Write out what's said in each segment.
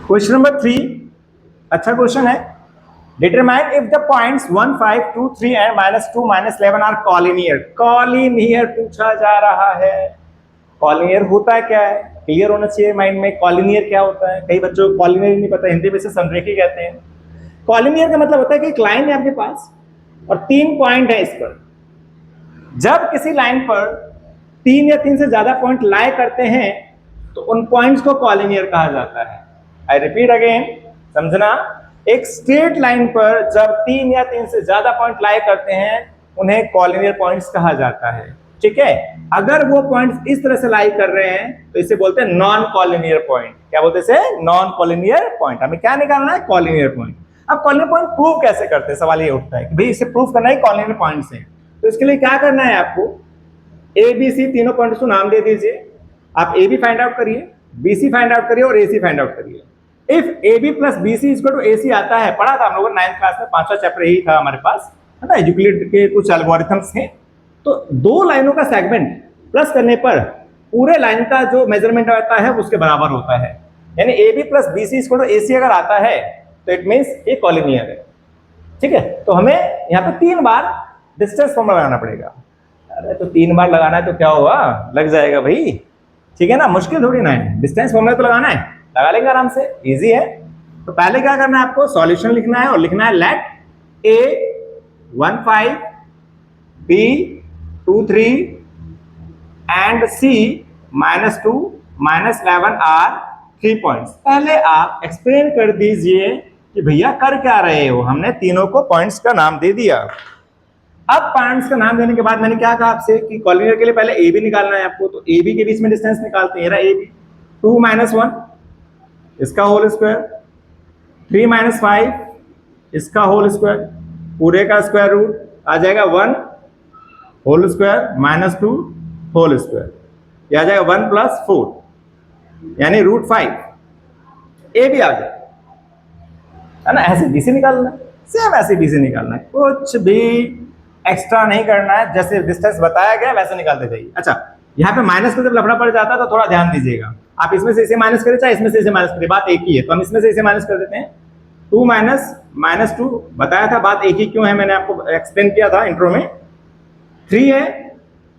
Question number 3 अच्छा question है। Determine if the points 1, 5, 2, 3 and -2, -11 are collinear. Collinear पूछा जा रहा है। कॉलिनियर होता क्या है, क्लियर होना चाहिए माइंड में। कॉलिनियर क्या होता है, कई बच्चों को कॉलिनियर नहीं पता, हिंदी में से संरेखी कहते हैं। कॉलिनियर का मतलब होता है कि एक लाइन है आपके पास और 3 पॉइंट है इस पर। जब किसी लाइन पर 3 या 3 से ज्यादा पॉइंट लाई करते हैं तो उन पॉइंट्स को कॉलिनियर कहा जाता है। आई रिपीट अगेन, समझना। एक स्ट्रेट लाइन पर जब 3 या 3 से ज्यादा पॉइंट लाई करते हैं उन्हें कॉलिनियर पॉइंट्स कहा जाता है। ठीक है, अगर वो पॉइंट्स इस तरह से लाई कर रहे हैं तो इसे बोलते हैं नॉन कॉलिनियर पॉइंट। क्या बोलते हैं इसे? Non collinear point. हमें क्या निकालना है? Collinear point. अब कॉलिनियर पॉइंट प्रूव कैसे करते हैं, सवाल ये उठता है कि भाई इसे प्रूव करना है कॉलिनियर पॉइंट से। तो इसके लिए क्या करना है आपको, ए बी सी तीनों पॉइंट्स को नाम दे दीजिए। आप ए बी फाइंड आउट करिए, बी सी फाइंड आउट करिए और ए सी फाइंड आउट करिए। If A B plus B C equal to A C आता है, पढ़ा था हम लोगों ने 9th क्लास में, 5वां चैप्टर यही था हमारे पास, है ना, यूक्लिड के कुछ एल्गोरिथम्स थे। तो दो लाइनों का सेगमेंट प्लस करने पर पूरे लाइन का जो मेजरमेंट आता है उसके बराबर होता है। यानी A B plus B C equal to A C अगर आता है तो इट मीन्स ये कॉलिनियर है। ठीक है, तो हमें यहाँ पे 3 बार डिस्टेंस फॉर्मूला लगाना पड़ेगा। अरे तो 3 बार लगाना है तो क्या हुआ, लग जाएगा भाई। ठीक है ना, मुश्किल थोड़ी ना है, डिस्टेंस फॉर्मूला तो लगाना है, लगा लेंगे आराम से, इजी है। तो पहले क्या करना है आपको, सॉल्यूशन लिखना है और लिखना है let A 1, 5 B 2, 3 and C -2, -11 are 3 points. पहले आप एक्सप्लेन कर दीजिए कि भैया कर क्या रहे हो। हमने तीनों को पॉइंट्स का नाम दे दिया। अब पॉइंट्स का नाम देने के बाद मैंने क्या कहा आपसे कि कॉलिनियर के लिए पहले ए बी निकालना है आपको। तो ए बी के बीच में डिस्टेंस निकालते हैं, ए बी 2 - 1 इसका होल स्क्वायर, 3 - 5 इसका होल स्क्वायर, पूरे का स्क्वायर रूट आ जाएगा 1 होल स्क्वायर -2 होल स्क्वायर, यह आ जाएगा 1 + 4 यानी √5। ए भी आ जाए, है ना। ऐसे बी सी निकालना है, सेम ऐसे बी सी निकालना है, कुछ भी एक्स्ट्रा नहीं करना है, जैसे डिस्टेंस बताया गया वैसे निकालते जाइए। अच्छा, यहाँ पे माइनस का जब लफड़ा पड़ जाता है तो थोड़ा ध्यान दीजिएगा। आप इसमें से इसे माइनस करें चाहे इसमें से इसे माइनस करें, बात एक ही है। तो हम इसमें से इसे माइनस कर देते हैं। 2 - -2 बताया था, बात एक ही क्यों है मैंने आपको एक्सप्लेन किया था इंट्रो में। 3 है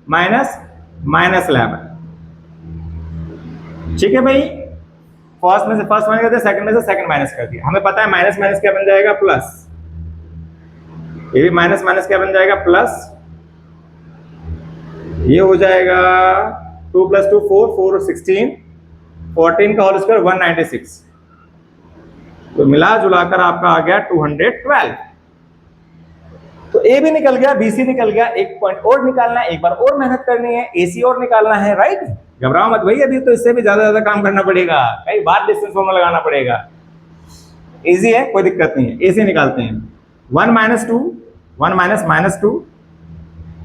-11। ठीक है भाई, फर्स्ट में से फर्स्ट माइनस कर दिया, सेकंड में से सेकंड माइनस कर दिया। हमें पता है माइनस माइनस क्या बन जाएगा, प्लस। ये भी माइनस माइनस क्या बन जाएगा, प्लस। ये हो जाएगा 2 + 2 4, 4 और 16, 14 का होल स्क्वायर 196। तो मिला जुलाकर आपका आ गया 212। तो ए भी निकल गया, बी सी निकल गया। एक पॉइंट और निकालना है, एक बार और मेहनत करनी है, ए सी और निकालना है, राइट। घबराओ मत भाई, अभी तो इससे भी ज्यादा काम करना पड़ेगा, कई बार डिस्टेंस फॉर्मूला लगाना पड़ेगा। इजी है, कोई दिक्कत नहीं है। ए सी निकालते हैं, 1 - 2 1 - -2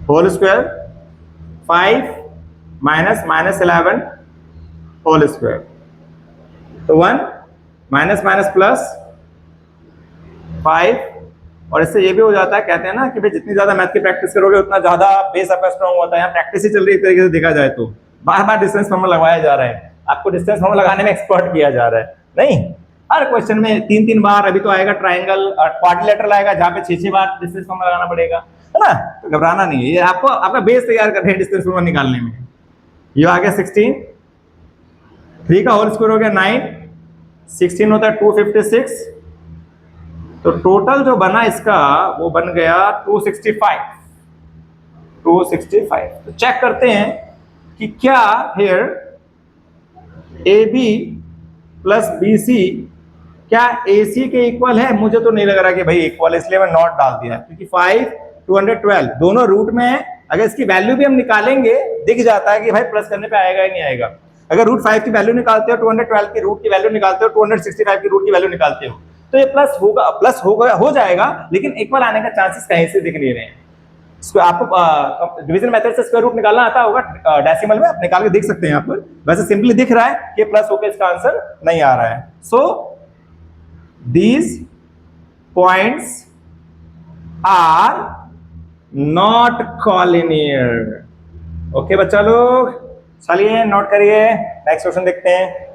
होल स्क्वायर, 5 - -11 होल स्क्वायर। तो 1 प्लस 5, और इससे ये भी हो जाता है, कहते हैं ना कि भाई जितनी ज्यादा मैथ की प्रैक्टिस करोगे उतना ज्यादा बेस आपका स्ट्रॉन्ग होता है। यहाँ प्रैक्टिस ही चल रही है एक तरीके से देखा जाए तो, बार बार डिस्टेंस फॉर्मूला लगाया जा रहा है, आपको डिस्टेंस फॉर्मूला लगाने में एक्सपर्ट किया जा रहा है। नहीं, हर क्वेश्चन में 3-3 बार, अभी तो आएगा ट्राइंगल और क्वाड्रिलेटरल आएगा जहां पे 6-6 बार डिस्टेंस फॉर्मूला लगाना पड़ेगा, है ना। तो घबराना नहीं है, ये आपको आपका बेस तैयार कर रहे हैं डिस्टेंस फॉर्मूला निकालने में। ये आ गया 16, 3 का होल स्क्वायर हो गया 9, 16 होता है 256। तो टोटल जो बना इसका वो बन गया 265। तो चेक करते हैं कि क्या here A B plus B C क्या ए सी के इक्वल है। मुझे तो नहीं लग रहा कि भाई इक्वल, इसलिए मैं नॉट डाल दिया, क्योंकि 5 212 दोनों रूट में है। अगर इसकी वैल्यू भी हम निकालेंगे दिख जाता है कि भाई प्लस करने पे आएगा ही नहीं आएगा। अगर √5 की वैल्यू निकालते हो, 212 की रूट की वैल्यू निकालते हो, 265 की रूट की वैल्यू निकालते हो, तो ये प्लस हो जाएगा, लेकिन इक्वल आने का चांसेस कहीं से दिख नहीं रहे हैं। आपको डिवीजन मेथड से स्क्वायर रूट निकालना आता होगा, डेसिमल में आप निकाल के देख सकते हैं। यहाँ पर वैसे सिंपली दिख रहा है कि प्लस होकर इसका आंसर नहीं आ रहा है। So these points are not collinear. Okay बच्चा लोग, चलिए नोट करिए, नेक्स्ट क्वेश्चन देखते हैं।